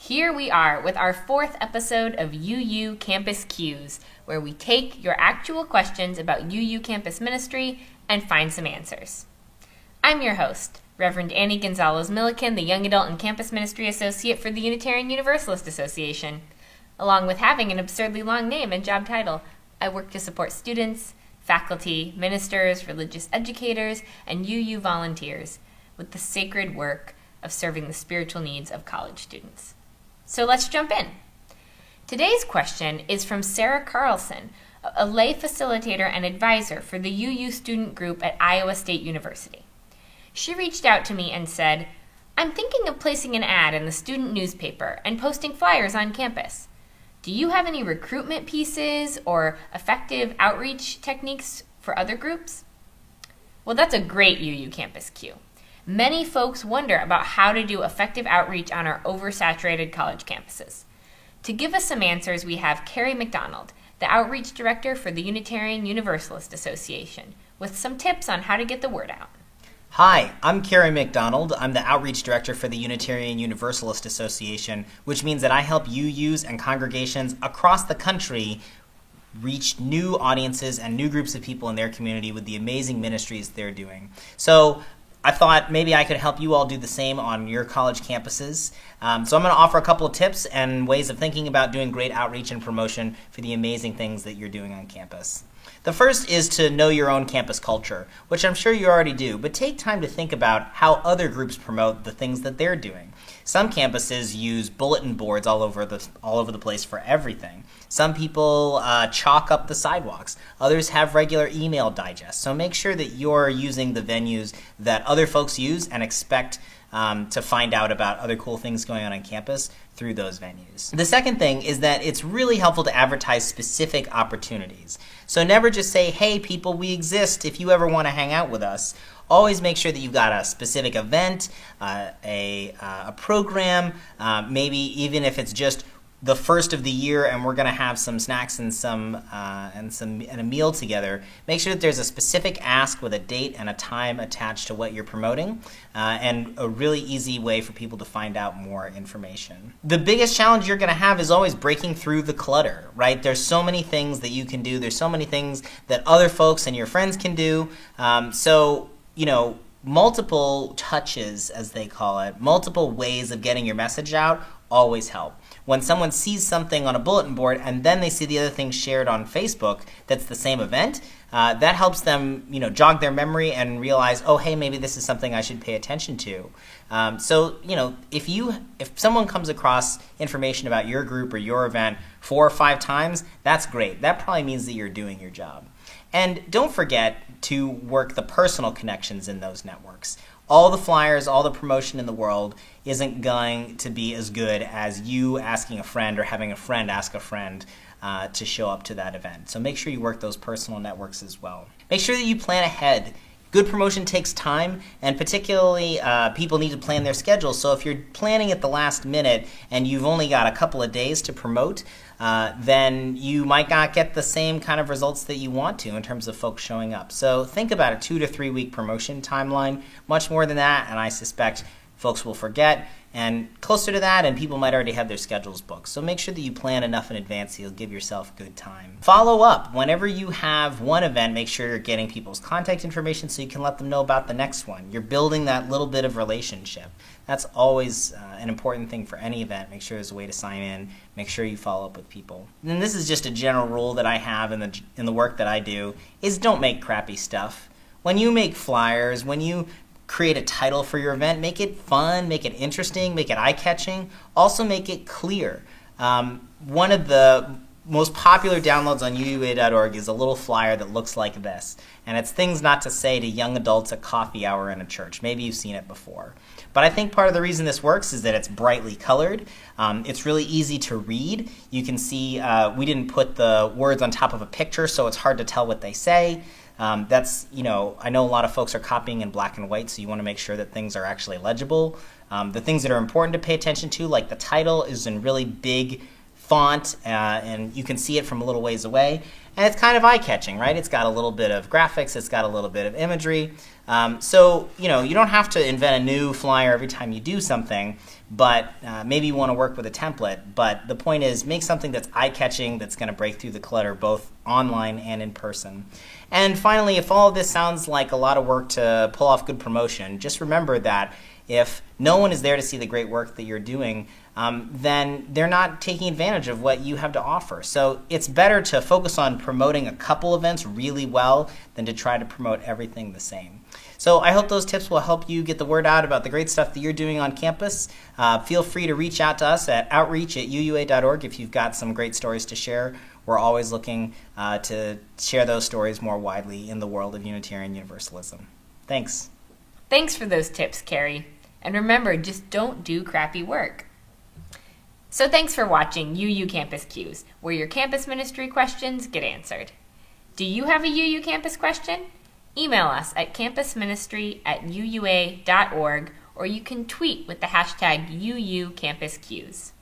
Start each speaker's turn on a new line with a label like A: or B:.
A: Here we are with our fourth episode of UU Campus Q's, where we take your actual questions about UU Campus Ministry and find some answers. I'm your host, Reverend Annie Gonzalez-Milliken, the Young Adult and Campus Ministry Associate for the Unitarian Universalist Association. Along with having an absurdly long name and job title, I work to support students, faculty, ministers, religious educators, and UU volunteers with the sacred work of serving the spiritual needs of college students. So let's jump in. Today's question is from Sarah Carlson, a lay facilitator and advisor for the UU student group at Iowa State University. She reached out to me and said, "I'm thinking of placing an ad in the student newspaper and posting flyers on campus. Do you have any recruitment pieces or effective outreach techniques for other groups?" Well, that's a great UU Campus Q. Many folks wonder about how to do effective outreach on our oversaturated college campuses. To give us some answers, we have Carrie McDonald, the Outreach Director for the Unitarian Universalist Association, with some tips on how to get the word out.
B: Hi, I'm Carrie McDonald. I'm the Outreach Director for the Unitarian Universalist Association, which means that I help UUs and congregations across the country reach new audiences and new groups of people in their community with the amazing ministries they're doing. So I thought maybe I could help you all do the same on your college campuses. So I'm going to offer a couple of tips and ways of thinking about doing great outreach and promotion for the amazing things that you're doing on campus. The first is to know your own campus culture, which I'm sure you already do, but take time to think about how other groups promote the things that they're doing. Some campuses use bulletin boards all over the place for everything. Some people chalk up the sidewalks. Others have regular email digests. So make sure that you're using the venues that other folks use and expect to find out about other cool things going on campus through those venues. The second thing is that it's really helpful to advertise specific opportunities. So never just say, "Hey people, we exist if you ever want to hang out with us." Always make sure that you've got a specific event, a program, maybe even if it's just the first of the year and we're going to have some snacks and a meal together. Make sure that there's a specific ask with a date and a time attached to what you're promoting, and a really easy way for people to find out more information. The biggest challenge you're going to have is always breaking through the clutter, right? There's so many things that you can do. There's so many things that other folks and your friends can do. Multiple touches, as they call it, multiple ways of getting your message out always help. When someone sees something on a bulletin board and then they see the other thing shared on Facebook that's the same event, that helps them, jog their memory and realize, oh, hey, maybe this is something I should pay attention to. If someone comes across information about your group or your event 4 or 5 times, that's great. That probably means that you're doing your job. And don't forget to work the personal connections in those networks. All the flyers, all the promotion in the world isn't going to be as good as you asking a friend or having a friend ask a friend to show up to that event. So make sure you work those personal networks as well. Make sure that you plan ahead. Good promotion takes time, and particularly people need to plan their schedules. So if you're planning at the last minute and you've only got a couple of days to promote, then you might not get the same kind of results that you want to in terms of folks showing up. So think about a 2 to 3 week promotion timeline. Much more than that, and I suspect folks will forget, and closer to that, and people might already have their schedules booked. So make sure that you plan enough in advance so you'll give yourself good time. Follow up. Whenever you have one event, make sure you're getting people's contact information so you can let them know about the next one. You're building that little bit of relationship. That's always an important thing for any event. Make sure there's a way to sign in. Make sure you follow up with people. And this is just a general rule that I have in the work that I do, is don't make crappy stuff. When you make flyers, when you create a title for your event, make it fun, make it interesting, make it eye-catching. Also make it clear. One of the most popular downloads on UUA.org is a little flyer that looks like this. And it's things not to say to young adults at coffee hour in a church. Maybe you've seen it before. But I think part of the reason this works is that it's brightly colored. It's really easy to read. You can see we didn't put the words on top of a picture, so it's hard to tell what they say. I know a lot of folks are copying in black and white, so you want to make sure that things are actually legible. The things that are important to pay attention to, like the title, is in really big font, and you can see it from a little ways away. And it's kind of eye-catching, right? It's got a little bit of graphics, it's got a little bit of imagery. You don't have to invent a new flyer every time you do something, but maybe you want to work with a template. But the point is, make something that's eye-catching, that's going to break through the clutter, both online and in person. And finally, if all of this sounds like a lot of work to pull off good promotion, just remember that if no one is there to see the great work that you're doing, then they're not taking advantage of what you have to offer. So it's better to focus on promoting a couple events really well than to try to promote everything the same. So I hope those tips will help you get the word out about the great stuff that you're doing on campus. Feel free to reach out to us at outreach@uua.org if you've got some great stories to share. We're always looking to share those stories more widely in the world of Unitarian Universalism. Thanks.
A: Thanks for those tips, Carrie. And remember, just don't do crappy work. So thanks for watching UU Campus Q's, where your campus ministry questions get answered. Do you have a UU Campus question? Email us at campusministry@uua.org, or you can tweet with the hashtag UU Campus Q's.